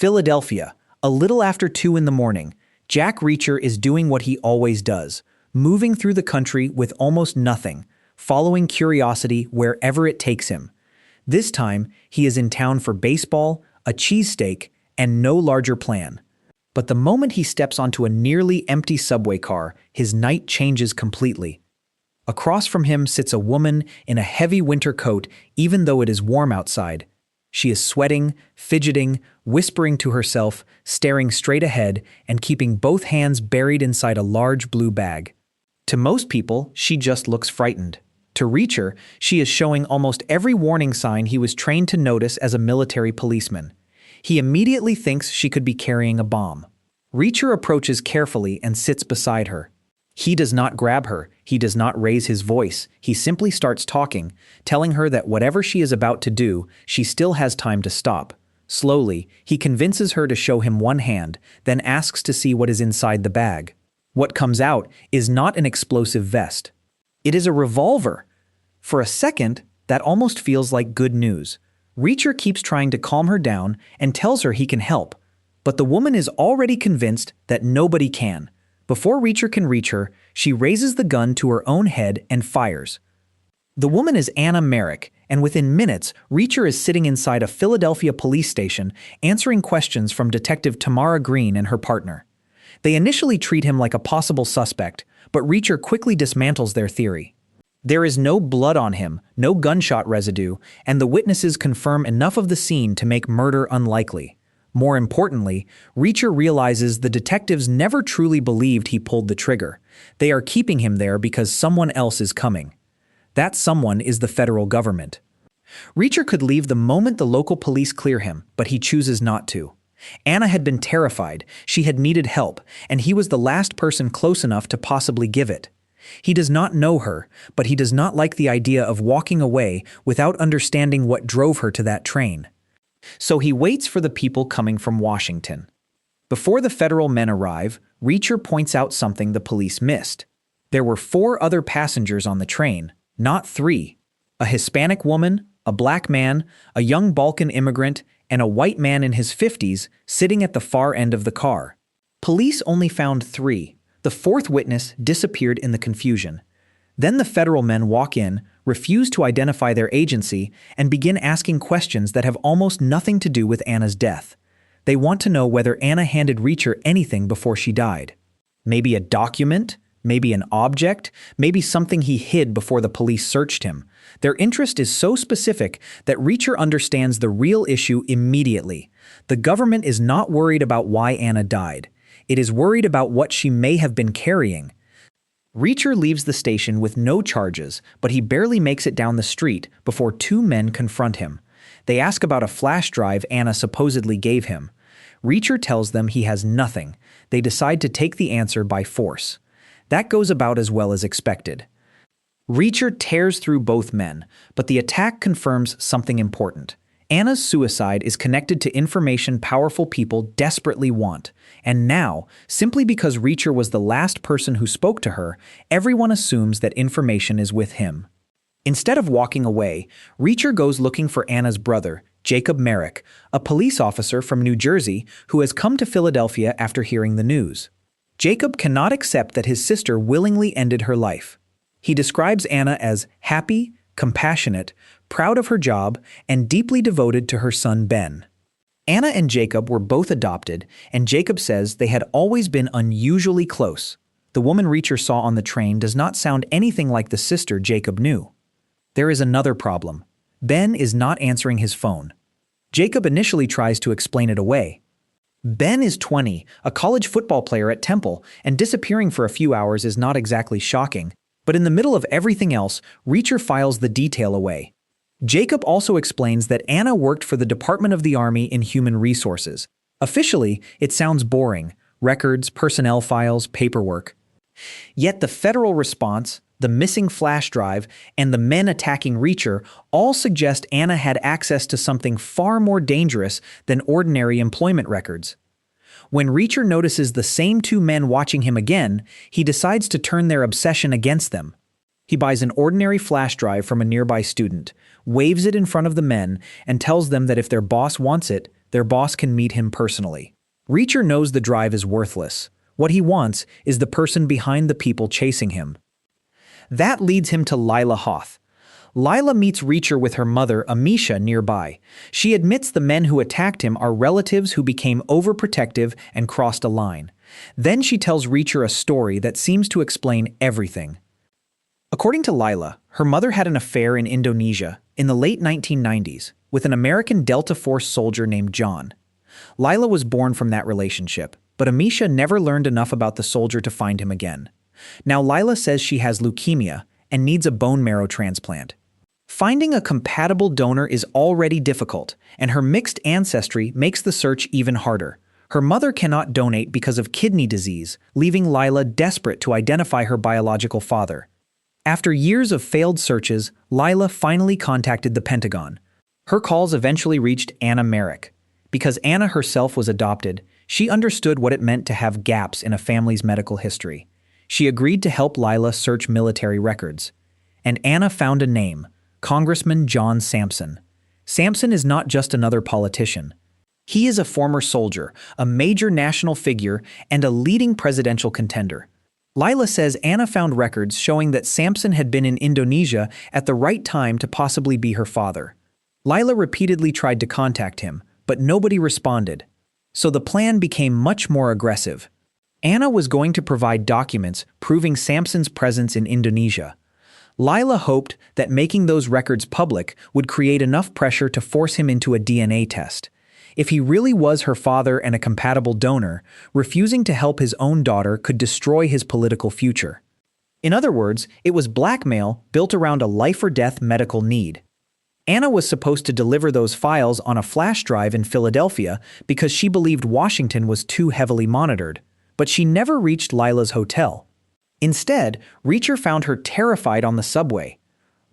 Philadelphia, a little after 2 in the morning, Jack Reacher is doing what he always does, moving through the country with almost nothing, following curiosity wherever it takes him. This time, he is in town for baseball, a cheesesteak, and no larger plan. But the moment he steps onto a nearly empty subway car, his night changes completely. Across from him sits a woman in a heavy winter coat, even though it is warm outside. She is sweating, fidgeting, whispering to herself, staring straight ahead, and keeping both hands buried inside a large blue bag. To most people, she just looks frightened. To Reacher, she is showing almost every warning sign he was trained to notice as a military policeman. He immediately thinks she could be carrying a bomb. Reacher approaches carefully and sits beside her. He does not grab her, he does not raise his voice, he simply starts talking, telling her that whatever she is about to do, she still has time to stop. Slowly, he convinces her to show him one hand, then asks to see what is inside the bag. What comes out is not an explosive vest. It is a revolver. For a second, that almost feels like good news. Reacher keeps trying to calm her down and tells her he can help, but the woman is already convinced that nobody can. Before Reacher can reach her, she raises the gun to her own head and fires. The woman is Anna Merrick, and within minutes, Reacher is sitting inside a Philadelphia police station answering questions from Detective Tamara Green and her partner. They initially treat him like a possible suspect, but Reacher quickly dismantles their theory. There is no blood on him, no gunshot residue, and the witnesses confirm enough of the scene to make murder unlikely. More importantly, Reacher realizes the detectives never truly believed he pulled the trigger. They are keeping him there because someone else is coming. That someone is the federal government. Reacher could leave the moment the local police clear him, but he chooses not to. Anna had been terrified, she had needed help, and he was the last person close enough to possibly give it. He does not know her, but he does not like the idea of walking away without understanding what drove her to that train. So he waits for the people coming from Washington. Before the federal men arrive, Reacher points out something the police missed. There were 4 other passengers on the train, not 3. A Hispanic woman, a black man, a young Balkan immigrant, and a white man in his 50s sitting at the far end of the car. Police only found 3. The 4th witness disappeared in the confusion. Then the federal men walk in, refuse to identify their agency, and begin asking questions that have almost nothing to do with Anna's death. They want to know whether Anna handed Reacher anything before she died. Maybe a document, maybe an object, maybe something he hid before the police searched him. Their interest is so specific that Reacher understands the real issue immediately. The government is not worried about why Anna died. It is worried about what she may have been carrying. Reacher leaves the station with no charges, but he barely makes it down the street before 2 men confront him. They ask about a flash drive Anna supposedly gave him. Reacher tells them he has nothing. They decide to take the answer by force. That goes about as well as expected. Reacher tears through both men, but the attack confirms something important. Anna's suicide is connected to information powerful people desperately want, and now, simply because Reacher was the last person who spoke to her, everyone assumes that information is with him. Instead of walking away, Reacher goes looking for Anna's brother, Jacob Merrick, a police officer from New Jersey who has come to Philadelphia after hearing the news. Jacob cannot accept that his sister willingly ended her life. He describes Anna as happy, compassionate, proud of her job, and deeply devoted to her son Ben. Anna and Jacob were both adopted, and Jacob says they had always been unusually close. The woman Reacher saw on the train does not sound anything like the sister Jacob knew. There is another problem. Ben is not answering his phone. Jacob initially tries to explain it away. Ben is 20, a college football player at Temple, and disappearing for a few hours is not exactly shocking, but in the middle of everything else, Reacher files the detail away. Jacob also explains that Anna worked for the Department of the Army in Human Resources. Officially, it sounds boring: records, personnel files, paperwork. Yet the federal response, the missing flash drive, and the men attacking Reacher all suggest Anna had access to something far more dangerous than ordinary employment records. When Reacher notices the same 2 men watching him again, he decides to turn their obsession against them. He buys an ordinary flash drive from a nearby student, waves it in front of the men, and tells them that if their boss wants it, their boss can meet him personally. Reacher knows the drive is worthless. What he wants is the person behind the people chasing him. That leads him to Lila Hoth. Lila meets Reacher with her mother, Amisha, nearby. She admits the men who attacked him are relatives who became overprotective and crossed a line. Then she tells Reacher a story that seems to explain everything. According to Lila, her mother had an affair in Indonesia in the late 1990s with an American Delta Force soldier named John. Lila was born from that relationship, but Amisha never learned enough about the soldier to find him again. Now Lila says she has leukemia and needs a bone marrow transplant. Finding a compatible donor is already difficult, and her mixed ancestry makes the search even harder. Her mother cannot donate because of kidney disease, leaving Lila desperate to identify her biological father. After years of failed searches, Lila finally contacted the Pentagon. Her calls eventually reached Anna Merrick. Because Anna herself was adopted, she understood what it meant to have gaps in a family's medical history. She agreed to help Lila search military records. And Anna found a name: Congressman John Sampson. Sampson is not just another politician. He is a former soldier, a major national figure, and a leading presidential contender. Lila says Anna found records showing that Sampson had been in Indonesia at the right time to possibly be her father. Lila repeatedly tried to contact him, but nobody responded. So the plan became much more aggressive. Anna was going to provide documents proving Sampson's presence in Indonesia. Lila hoped that making those records public would create enough pressure to force him into a DNA test. If he really was her father and a compatible donor, refusing to help his own daughter could destroy his political future. In other words, it was blackmail built around a life-or-death medical need. Anna was supposed to deliver those files on a flash drive in Philadelphia because she believed Washington was too heavily monitored, but she never reached Lila's hotel. Instead, Reacher found her terrified on the subway.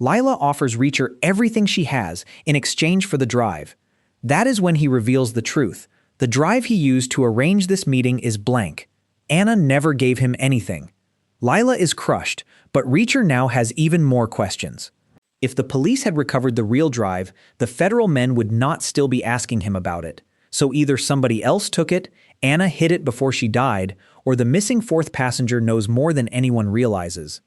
Lila offers Reacher everything she has in exchange for the drive. That is when he reveals the truth. The drive he used to arrange this meeting is blank. Anna never gave him anything. Lila is crushed, but Reacher now has even more questions. If the police had recovered the real drive, the federal men would not still be asking him about it. So either somebody else took it, Anna hid it before she died, or the missing fourth passenger knows more than anyone realizes.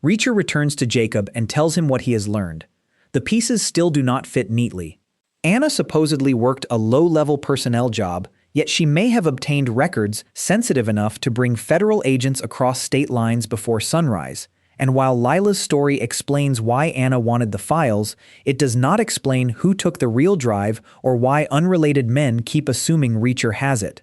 Reacher returns to Jacob and tells him what he has learned. The pieces still do not fit neatly. Anna supposedly worked a low-level personnel job, yet she may have obtained records sensitive enough to bring federal agents across state lines before sunrise. And while Lila's story explains why Anna wanted the files, it does not explain who took the real drive or why unrelated men keep assuming Reacher has it.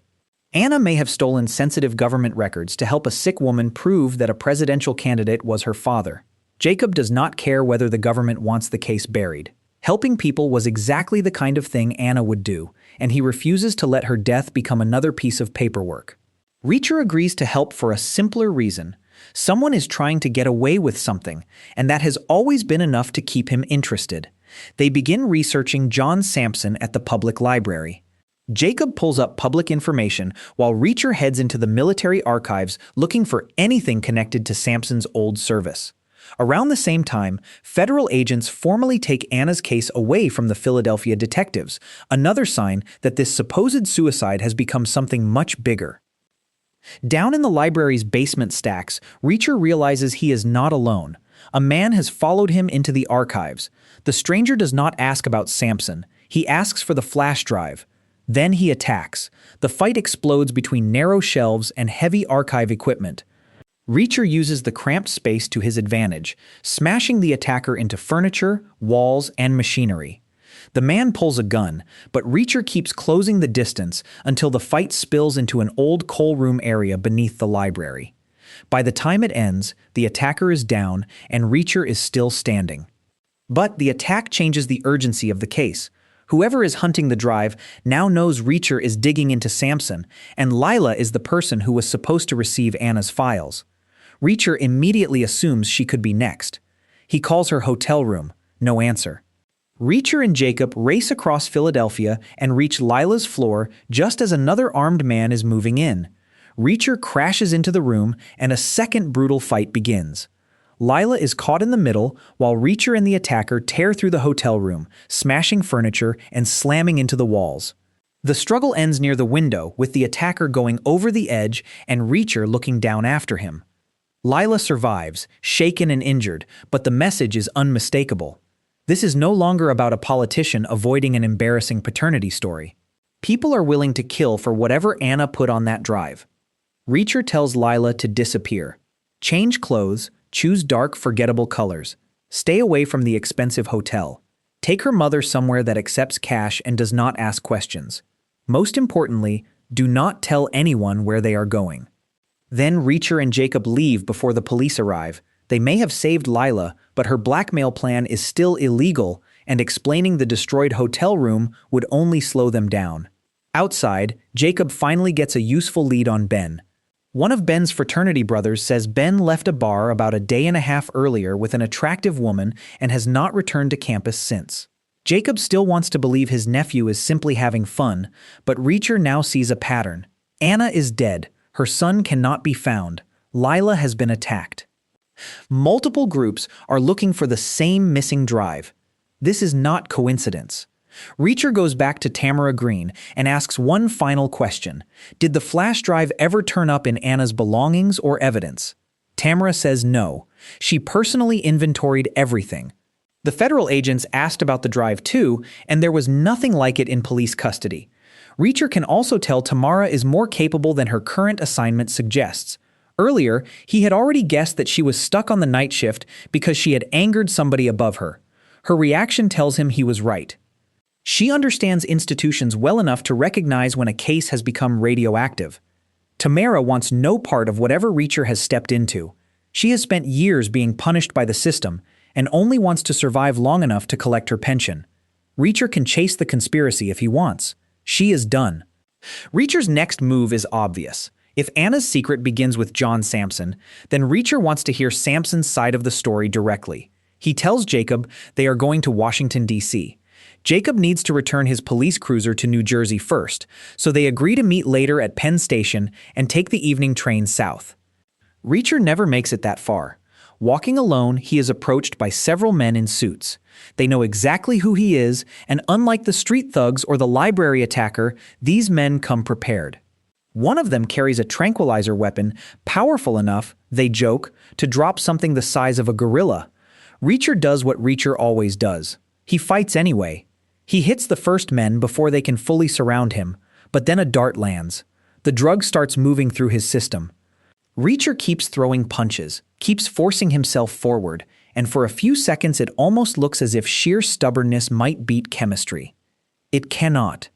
Anna may have stolen sensitive government records to help a sick woman prove that a presidential candidate was her father. Jacob does not care whether the government wants the case buried. Helping people was exactly the kind of thing Anna would do, and he refuses to let her death become another piece of paperwork. Reacher agrees to help for a simpler reason. Someone is trying to get away with something, and that has always been enough to keep him interested. They begin researching John Sampson at the public library. Jacob pulls up public information while Reacher heads into the military archives looking for anything connected to Sampson's old service. Around the same time, federal agents formally take Anna's case away from the Philadelphia detectives, another sign that this supposed suicide has become something much bigger. Down in the library's basement stacks, Reacher realizes he is not alone. A man has followed him into the archives. The stranger does not ask about Sampson. He asks for the flash drive. Then he attacks. The fight explodes between narrow shelves and heavy archive equipment. Reacher uses the cramped space to his advantage, smashing the attacker into furniture, walls, and machinery. The man pulls a gun, but Reacher keeps closing the distance until the fight spills into an old coal room area beneath the library. By the time it ends, the attacker is down and Reacher is still standing. But the attack changes the urgency of the case. Whoever is hunting the drive now knows Reacher is digging into Sampson, and Lila is the person who was supposed to receive Anna's files. Reacher immediately assumes she could be next. He calls her hotel room. No answer. Reacher and Jacob race across Philadelphia and reach Lila's floor just as another armed man is moving in. Reacher crashes into the room and a second brutal fight begins. Lila is caught in the middle while Reacher and the attacker tear through the hotel room, smashing furniture and slamming into the walls. The struggle ends near the window, with the attacker going over the edge and Reacher looking down after him. Lila survives, shaken and injured, but the message is unmistakable. This is no longer about a politician avoiding an embarrassing paternity story. People are willing to kill for whatever Anna put on that drive. Reacher tells Lila to disappear. Change clothes, choose dark, forgettable colors. Stay away from the expensive hotel. Take her mother somewhere that accepts cash and does not ask questions. Most importantly, do not tell anyone where they are going. Then Reacher and Jacob leave before the police arrive. They may have saved Lila, but her blackmail plan is still illegal, and explaining the destroyed hotel room would only slow them down. Outside, Jacob finally gets a useful lead on Ben. One of Ben's fraternity brothers says Ben left a bar about a day and a half earlier with an attractive woman and has not returned to campus since. Jacob still wants to believe his nephew is simply having fun, but Reacher now sees a pattern. Anna is dead. Her son cannot be found. Lila has been attacked. Multiple groups are looking for the same missing drive. This is not coincidence. Reacher goes back to Tamara Green and asks one final question. Did the flash drive ever turn up in Anna's belongings or evidence? Tamara says no. She personally inventoried everything. The federal agents asked about the drive too, and there was nothing like it in police custody. Reacher can also tell Tamara is more capable than her current assignment suggests. Earlier, he had already guessed that she was stuck on the night shift because she had angered somebody above her. Her reaction tells him he was right. She understands institutions well enough to recognize when a case has become radioactive. Tamara wants no part of whatever Reacher has stepped into. She has spent years being punished by the system and only wants to survive long enough to collect her pension. Reacher can chase the conspiracy if he wants. She is done. Reacher's next move is obvious. If Anna's secret begins with John Sampson, then Reacher wants to hear Sampson's side of the story directly. He tells Jacob they are going to Washington, D.C. Jacob needs to return his police cruiser to New Jersey first, so they agree to meet later at Penn Station and take the evening train south. Reacher never makes it that far. Walking alone, he is approached by several men in suits. They know exactly who he is, and unlike the street thugs or the library attacker, these men come prepared. One of them carries a tranquilizer weapon, powerful enough, they joke, to drop something the size of a gorilla. Reacher does what Reacher always does. He fights anyway. He hits the first men before they can fully surround him, but then a dart lands. The drug starts moving through his system. Reacher keeps throwing punches, keeps forcing himself forward, and for a few seconds it almost looks as if sheer stubbornness might beat chemistry. It cannot.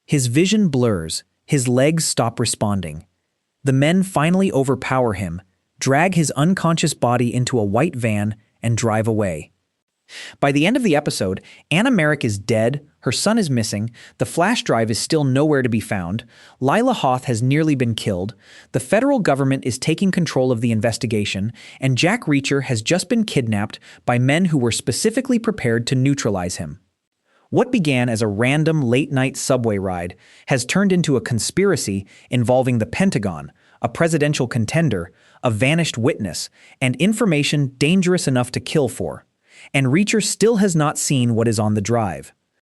His vision blurs, his legs stop responding. The men finally overpower him, drag his unconscious body into a white van, and drive away. By the end of the episode, Anna Merrick is dead, her son is missing, the flash drive is still nowhere to be found, Lila Hoth has nearly been killed, the federal government is taking control of the investigation, and Jack Reacher has just been kidnapped by men who were specifically prepared to neutralize him. What began as a random late-night subway ride has turned into a conspiracy involving the Pentagon, a presidential contender, a vanished witness, and information dangerous enough to kill for. And Reacher still has not seen what is on the drive.